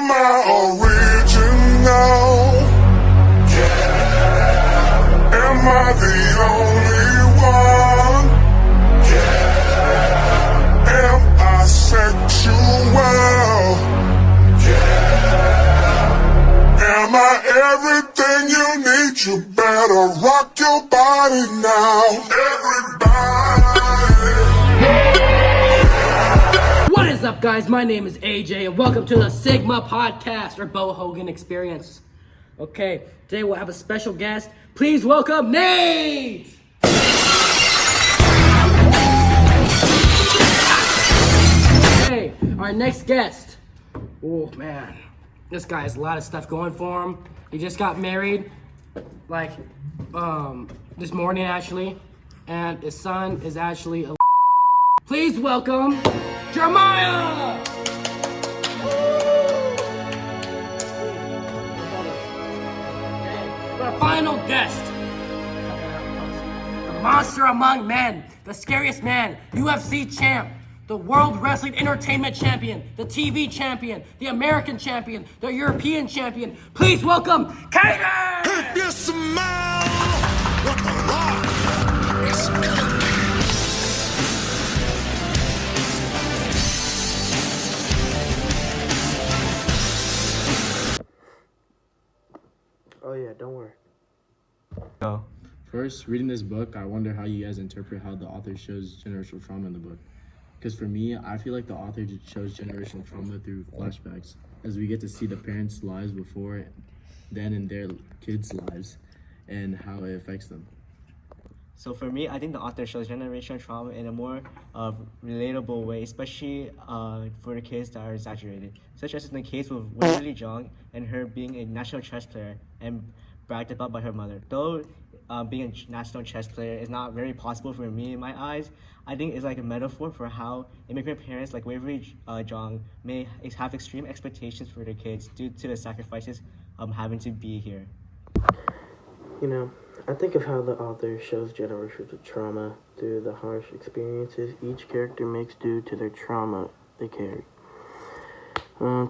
Am I original? Yeah. Am I the only one? Yeah. Am I sexual? Yeah. Am I everything you need? You better rock your body now. Everybody. What is up, guys? My name is AJ, and welcome to the Sigma Podcast, or Hogan Experience. Okay, today we'll have a special guest. Please welcome Nate! Hey, our next guest. Oh, man. This guy has a lot of stuff going for him. He just got married, this morning, actually. And his son is actually a... Please welcome Jeremiah! Our final guest, the monster among men, the scariest man, UFC champ, the World Wrestling Entertainment Champion, the TV champion, the American champion, the European champion. Please welcome Kaden! If you smell what the rock is cooking. Oh yeah, don't worry. Oh. First, reading this book, I wonder how you guys interpret how the author shows generational trauma in the book. Because for me, I feel like the author just shows generational trauma through flashbacks, as we get to see the parents' lives before, then, and their kids' lives, and how it affects them. So for me, I think the author shows generational trauma in a more relatable way, especially for the kids that are exaggerated, such as in the case with Wendy Jong and her being a national chess player and bragged about by her mother. Though being a national chess player is not very possible for me in my eyes, I think it's like a metaphor for how immigrant parents like Waverly Jong may have extreme expectations for their kids due to the sacrifices having to be here. You know, I think of how the author shows generational trauma through the harsh experiences each character makes due to their trauma they carry.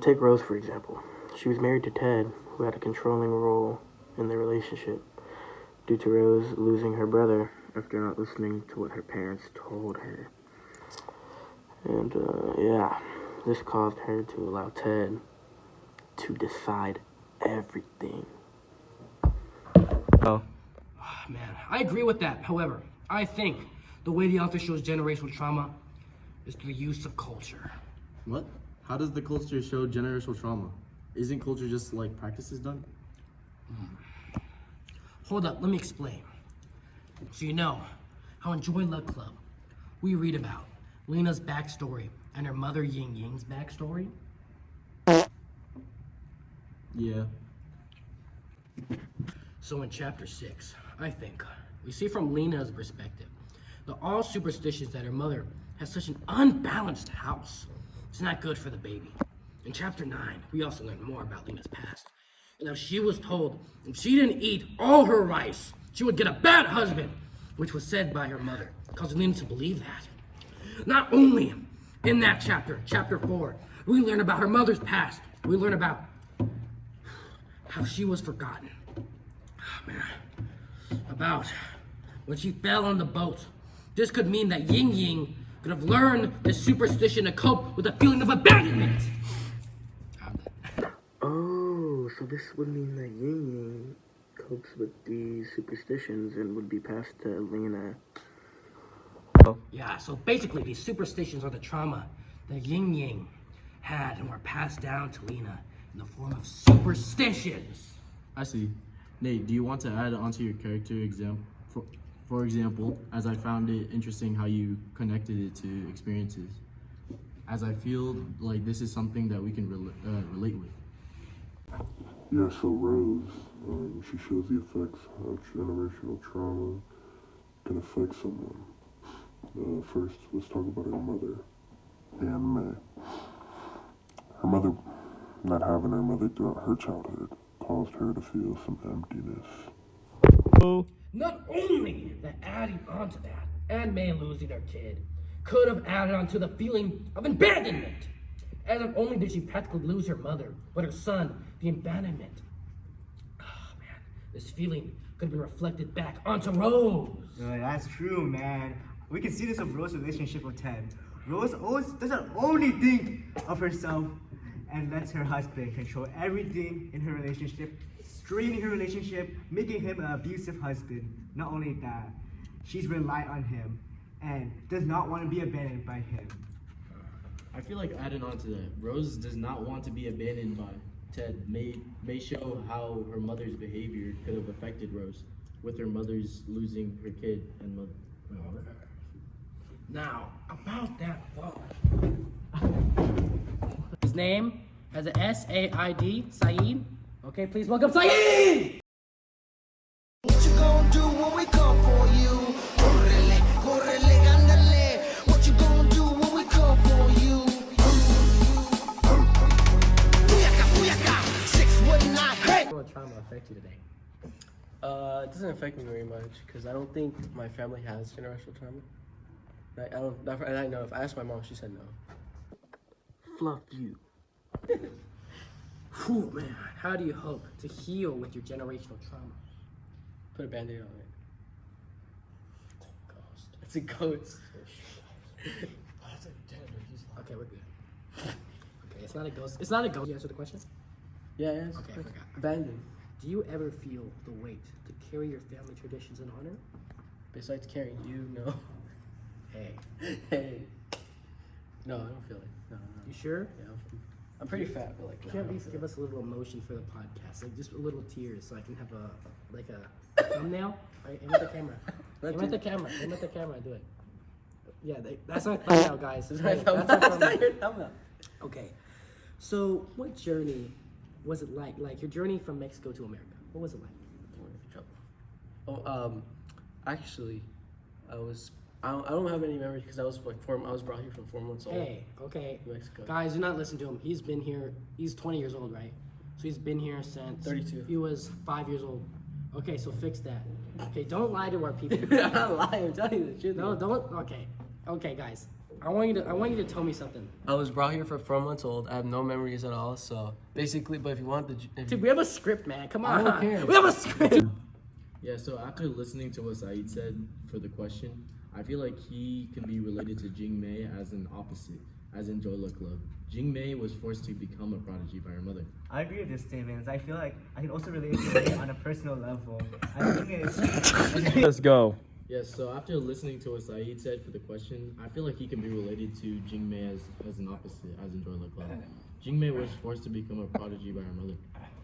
Take Rose, for example. She was married to Ted, who had a controlling role in their relationship, due to Rose losing her brother after not listening to what her parents told her. And, this caused her to allow Ted to decide everything. Oh. Man, I agree with that. However, I think the way the author shows generational trauma is through the use of culture. What? How does the culture show generational trauma? Isn't culture just like practices done? Hold up, let me explain. So you know how in Joy Luck Club, we read about Lena's backstory and her mother Ying Ying's backstory? Yeah. So in chapter 6, I think, we see from Lena's perspective, that all superstitions that her mother has such an unbalanced house. It's not good for the baby. In chapter 9, we also learn more about Lena's past. And how she was told if she didn't eat all her rice, she would get a bad husband, which was said by her mother, causing Lena to believe that. Not only in that chapter, chapter 4, we learn about her mother's past. We learn about how she was forgotten. About when she fell on the boat. This could mean that Ying Ying could have learned this superstition to cope with a feeling of abandonment. Oh, so this would mean that Ying Ying copes with these superstitions and would be passed to Lena. Yeah, so basically these superstitions are the trauma that Ying Ying had and were passed down to Lena in the form of superstitions. I see. Nate, do you want to add onto your character example? For example, as I found it interesting how you connected it to experiences, as I feel like this is something that we can relate with. Yeah, so Rose, she shows the effects of generational trauma can affect someone. First, let's talk about her mother, Anne May. Her mother, not having her mother throughout her childhood, caused her to feel some emptiness. Not only that adding on to that, Anne May losing her kid could have added on to the feeling of abandonment. As if only did she practically lose her mother, but her son, the abandonment. Oh man, this feeling could have been reflected back onto Rose. That's true, man. We can see this of Rose's relationship with Ted. Rose always doesn't only think of herself and lets her husband control everything in her relationship, straining her relationship, making him an abusive husband. Not only that, she's reliant on him and does not want to be abandoned by him. I feel like adding on to that, Rose does not want to be abandoned by Ted. May show how her mother's behavior could have affected Rose, with her mother's losing her kid and mother. Now, about that father. His name has an S-A-I-D, Saeed. Okay, please welcome Saeed! What you gonna do when we come for you? Correle, correle, gandale. What you gonna do when we come for you? Booyaka, booyaka, 619, hey! How will trauma affect you today? It doesn't affect me very much because I don't think my family has generational trauma. I know if I asked my mom, she said no. Fluff you. Whew, man, how do you hope to heal with your generational trauma? Put a band-aid on it. It's a ghost. Okay, we're good. Okay, it's not a ghost. It's not a ghost. You answer the question? Yeah. Okay, I forgot. Abandoned. Do you ever feel the weight to carry your family traditions and honor? Besides carrying you, no. Hey, No, I don't feel it. No. you sure? Yeah, I'm pretty fat, but like. Can you at least give us a little emotion for the podcast? Like just a little tears so I can have a thumbnail? Right, aim at the camera. Aim at the camera. Aim at the camera. Do it. Yeah, that's our thumbnail, guys. That's our thumbnail. your thumbnail. Okay. So, what journey was it like? Like your journey from Mexico to America. What was it like? Actually, I don't have any memories because I was brought here from 4 months old. Hey, okay. Mexico. Guys, do not listen to him. He's been here. He's 20 years old, right? So he's been here since 32. He was 5 years old. Okay, so fix that. Okay, don't lie to our people. I'm not lying. I'm telling you the truth. No, don't. Okay, guys. I want you to tell me something. I was brought here for 4 months old. I have no memories at all. So basically, but if you want Dude, we have a script, man. Come on. I don't care. We have a script. Yeah, so after listening to what Saeed said for the question, I feel like he can be related to Jing Mei as an opposite, as in Joy Luck Love. Jing Mei was forced to become a prodigy by her mother. I agree with this statement. I feel like I can also relate to it on a personal level. I think it's Let's go. Yes, so after listening to what Saeed said for the question, I feel like he can be related to Jing Mei as an opposite, as in Joy Luck Love. Jing Mei was forced to become a prodigy by her mother.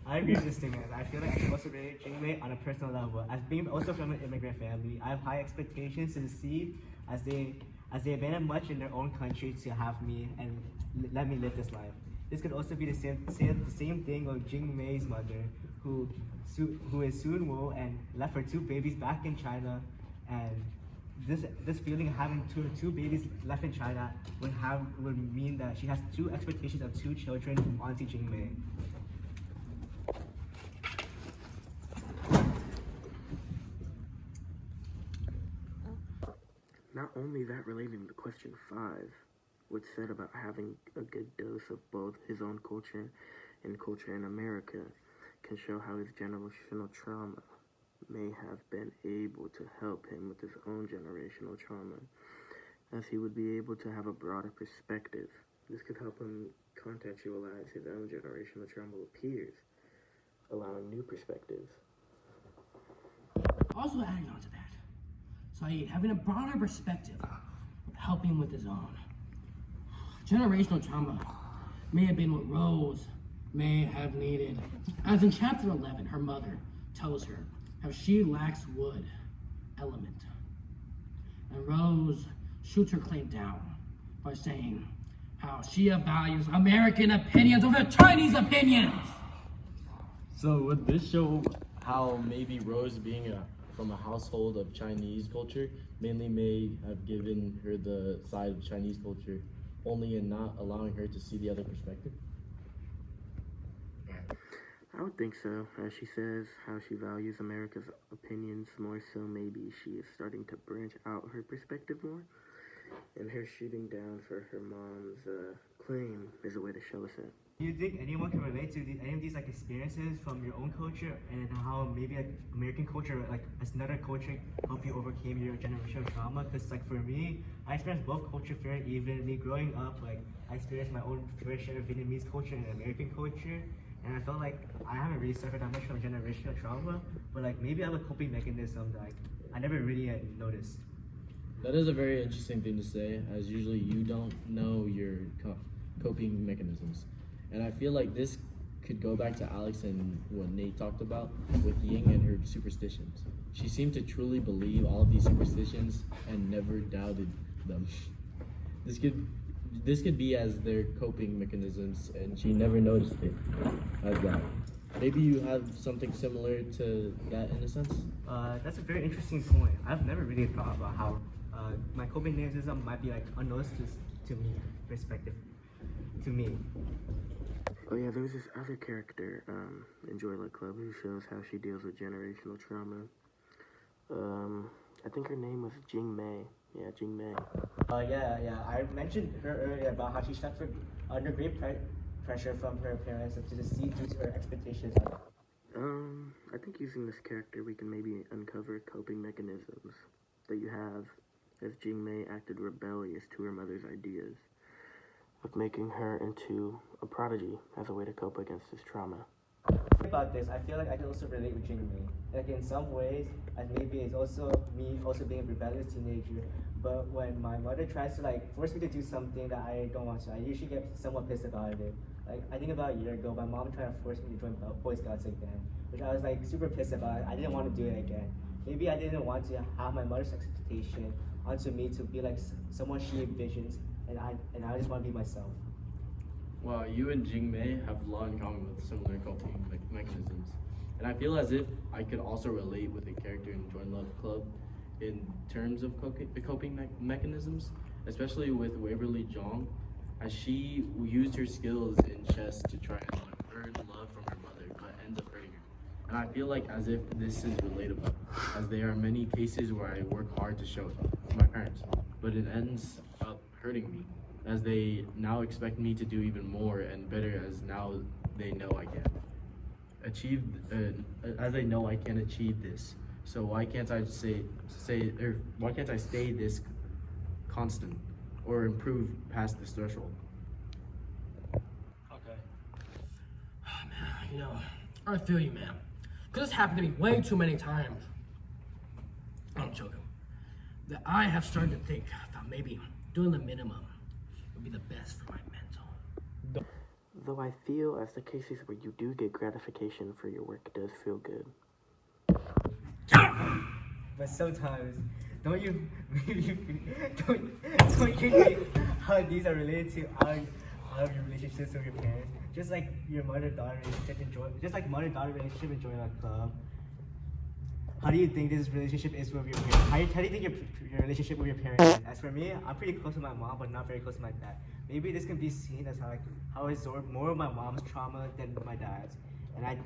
I agree with this statement. I feel like I can also relate to Jing Mei on a personal level. As being also from an immigrant family, I have high expectations to succeed as they abandon much in their own country to have me and let me live this life. This could also be the same thing of Jing Mei's mother, who is Sun Wu and left her 2 babies back in China, and this feeling of having two babies left in China would mean that she has 2 expectations of 2 children from Auntie Jing Mei. Not only that, relating to question 5, what's said about having a good dose of both his own culture and culture in America can show how his generational trauma may have been able to help him with his own generational trauma, as he would be able to have a broader perspective. This could help him contextualize his own generational trauma with peers, allowing new perspectives. Also adding on to that, Saeed having a broader perspective, helping with his own. Generational trauma may have been what Rose may have needed. As in chapter 11, her mother tells her how she lacks wood element. And Rose shoots her claim down by saying how she values American opinions over Chinese opinions. So would this show how maybe Rose being from a household of Chinese culture mainly may have given her the side of Chinese culture, only in not allowing her to see the other perspective? I would think so. As she says how she values America's opinions more so, maybe she is starting to branch out her perspective more. And her shooting down for her mom's claim is a way to show us that. Do you think anyone can relate to any of these like experiences from your own culture and how maybe like American culture, like as another culture, help you overcame your generational trauma? Because like for me, I experienced both culture very evenly. Growing up, like I experienced my own fair share of Vietnamese culture and American culture, and I felt like I haven't really suffered that much from generational trauma. But like maybe I have a coping mechanism that like, I never really had noticed. That is a very interesting thing to say, as usually you don't know your coping mechanisms. And I feel like this could go back to Alex and what Nate talked about with Ying and her superstitions. She seemed to truly believe all of these superstitions and never doubted them. This could be as their coping mechanisms, and she never noticed it as that. Maybe you have something similar to that in a sense? That's a very interesting point. I've never really thought about how my coping mechanism might be like unnoticed to me, perspective to me. Oh yeah, there's this other character in Joy Luck Club who shows how she deals with generational trauma. I think her name was Jing Mei. Yeah, Jing Mei. Yeah. I mentioned her earlier about how she suffered under great pressure from her parents to succeed due to her expectations. I think using this character, we can maybe uncover coping mechanisms that you have, as Jing Mei acted rebellious to her mother's ideas of making her into a prodigy as a way to cope against this trauma. About this, I feel like I can also relate with Jing Mei. Like in some ways, as maybe it's also me also being a rebellious teenager. But when my mother tries to like force me to do something that I don't want to, I usually get somewhat pissed about it. Like I think about a year ago, my mom tried to force me to join Boy Scouts again, which I was like super pissed about. I didn't want to do it again. Maybe I didn't want to have my mother's expectation onto me to be like someone she envisions, and I just want to be myself. Well, you and Jing Mei have a lot in common with similar coping mechanisms. And I feel as if I could also relate with a character in Join Love Club in terms of coping mechanisms, especially with Waverly Zhang, as she used her skills in chess to try and earn love from her mother, but ends up hurting her. And I feel like as if this is relatable, as there are many cases where I work hard to show it to my parents, but it ends up hurting me, as they now expect me to do even more and better, as now they know I can achieve, as they know I can achieve this. So why can't I why can't I stay this constant or improve past this threshold? Okay. Man, you know, I feel you, man. Because this happened to me way too many times. I'm joking. That I have started to think that maybe doing the minimum would be the best for my mental. Though I feel as the cases where you do get gratification for your work does feel good. But sometimes, don't you think how these are related to how your relationships with your parents? Just like your mother-daughter relationship just like mother-daughter relationship in Joy Luck Club. How do you think this relationship is with your parents? How do you think your relationship with your parents is? As for me, I'm pretty close to my mom, but not very close to my dad. Maybe this can be seen as how I absorb more of my mom's trauma than my dad's. And I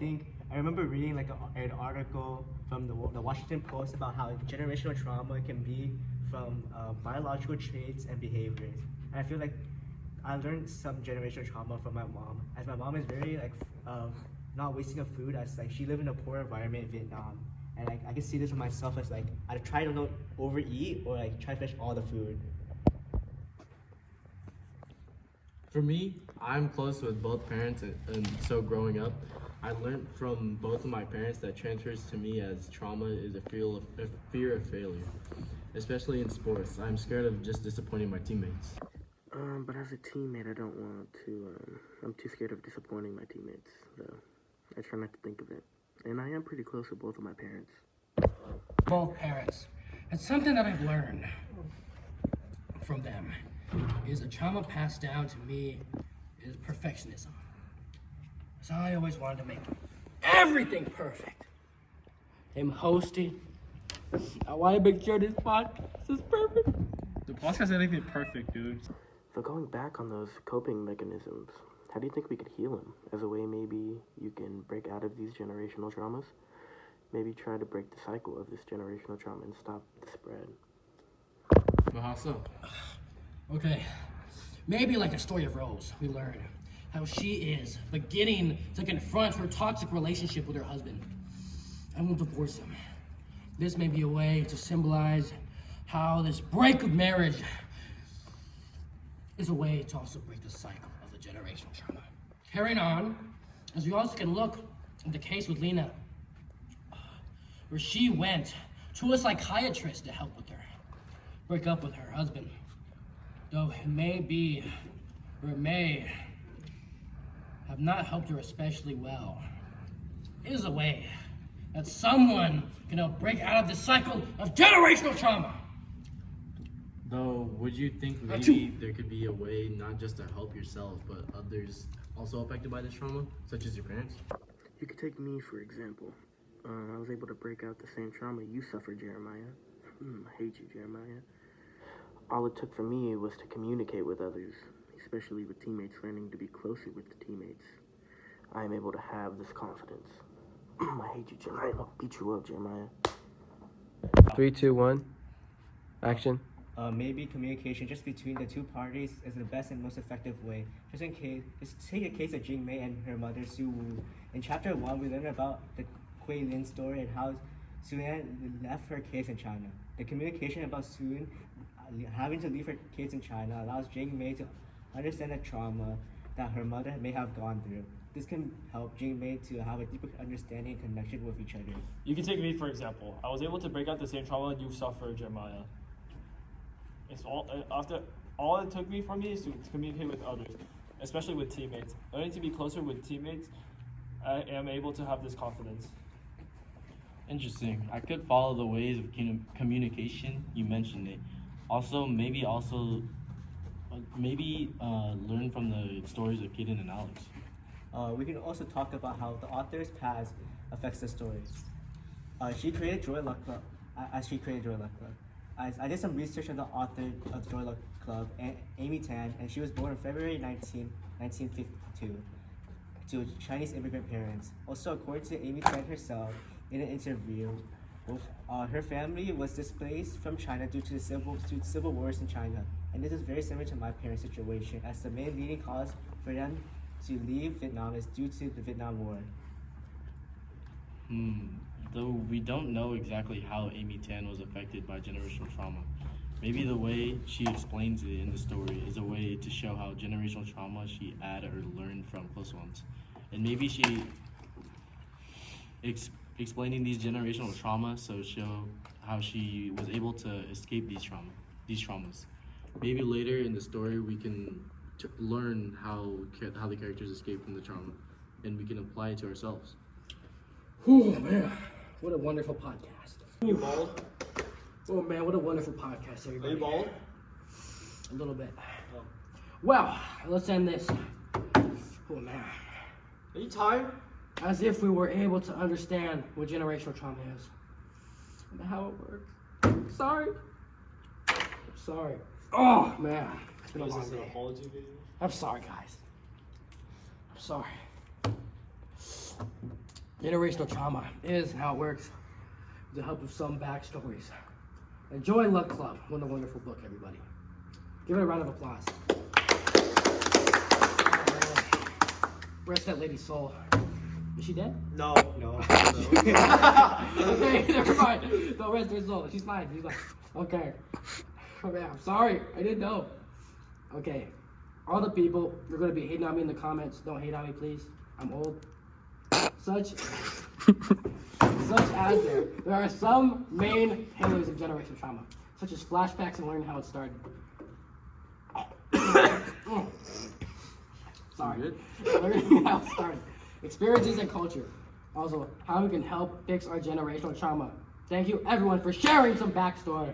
remember reading like an article from the Washington Post about how generational trauma can be from biological traits and behaviors. And I feel like I learned some generational trauma from my mom, as my mom is very like not wasting of food, as like she lived in a poor environment in Vietnam. And like I can see this for myself as like I try to not overeat or like try to finish all the food. For me, I'm close with both parents, and so growing up, I learned from both of my parents that transfers to me as trauma is a fear of failure, especially in sports. I'm scared of just disappointing my teammates. But as a teammate, I don't want to, I'm too scared of disappointing my teammates, though. I try not to think of it. And I am pretty close with both of my parents. Both parents. It's something that I've learned from them is a trauma passed down to me is perfectionism. So I always wanted to make everything perfect. Him hosting. I want to make sure this podcast is perfect. The podcast ain't even perfect, dude. So going back on those coping mechanisms, how do you think we could heal them? As a way maybe you can break out of these generational traumas? Maybe try to break the cycle of this generational trauma and stop the spread. But how so? Okay, maybe like a story of Rose, we learn how she is beginning to confront her toxic relationship with her husband and will divorce him. This may be a way to symbolize how this break of marriage is a way to also break the cycle of the generational trauma. Carrying on, as we also can look at the case with Lena, where she went to a psychiatrist to help with her break up with her husband. Though it may be, or it may have not helped her especially well, it is a way that someone can help break out of this cycle of generational trauma. Though, would you think maybe there could be a way not just to help yourself, but others also affected by this trauma, such as your parents? You could take me, for example. I was able to break out the same trauma you suffered, Jeremiah. I hate you, Jeremiah. All it took for me was to communicate with others, especially with teammates, learning to be closer with the teammates. I am able to have this confidence. I hate you, Jeremiah. I'll beat you up, Jeremiah. 3, 2, 1. Action. Maybe communication just between the two parties is the best and most effective way. Just take a case of Jing Mei and her mother Su Wu. In chapter 1, we learn about the Hui Lin story and how Sun left her kids in China. The communication about Sun having to leave her kids in China allows Jing Mei to understand the trauma that her mother may have gone through. This can help Jing Mei to have a deeper understanding and connection with each other. You can take me for example. I was able to break out the same trauma you suffered, Jeremiah. It's all it took me from me is to communicate with others, especially with teammates. Learning to be closer with teammates, I am able to have this confidence. Interesting. I could follow the ways of communication. You mentioned it. Also, maybe learn from the stories of Kaden and Alex. We can also talk about how the author's past affects the story. She created Joy Luck Club. I did some research on the author of Joy Luck Club, Amy Tan, and she was born on February 19, 1952, to Chinese immigrant parents. Also, according to Amy Tan herself, in an interview, her family was displaced from China due to civil wars in China, and this is very similar to my parents' situation, as the main leading cause for them to leave Vietnam is due to the Vietnam War. Though we don't know exactly how Amy Tan was affected by generational trauma. Maybe the way she explains it in the story is a way to show how generational trauma she had or learned from close ones. And maybe she explaining these generational traumas so show how she was able to escape these traumas. Maybe later in the story we can learn how the characters escape from the trauma, and we can apply it to ourselves. Oh man, what a wonderful podcast. You bald? Oh man, what a wonderful podcast, Are everybody. you bald? A little bit. Well, let's end this. Oh man. Are you tired? As if we were able to understand what generational trauma is and how it works. Sorry. Oh man, it's been a Is long this an day. apology video? I'm sorry, guys. I'm sorry. Generational trauma is how it works with the help of some backstories. Enjoy Luck Club. What a wonderful book, everybody. Give it a round of applause. Rest that lady's soul. Is she dead? No. Okay, never mind. Don't rest her soul. She's fine. Okay. Oh, man, I'm sorry. I didn't know. Okay. All the people, you're going to be hating on me in the comments. Don't hate on me, please. I'm old. Such as there are some main pillars of generational trauma, such as flashbacks and learning how it started. Sorry. Learning how it started. Experiences and culture. Also, how we can help fix our generational trauma. Thank you, everyone, for sharing some backstory.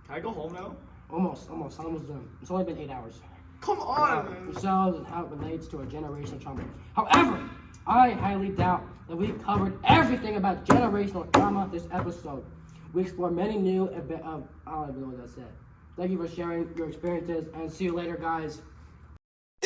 Can I go home now? Almost done. It's only been 8 hours. Come on, man. Yourselves and how it relates to our generational trauma. However, I highly doubt that we've covered everything about generational trauma this episode. We explore many new I don't even know what that said. Thank you for sharing your experiences, and see you later, guys.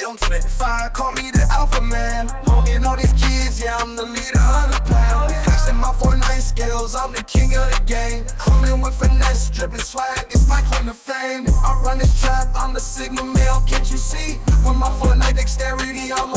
I'm 25, call me the alpha man. Hogan all these kids, yeah, I'm the leader of the pound. Flexing my 4-9 skills, I'm the king of the game. Coming with finesse, dripping swag, it's my claim to fame. run this trap, I'm the Sigma male, can't you see? With my Fortnite dexterity, I'm a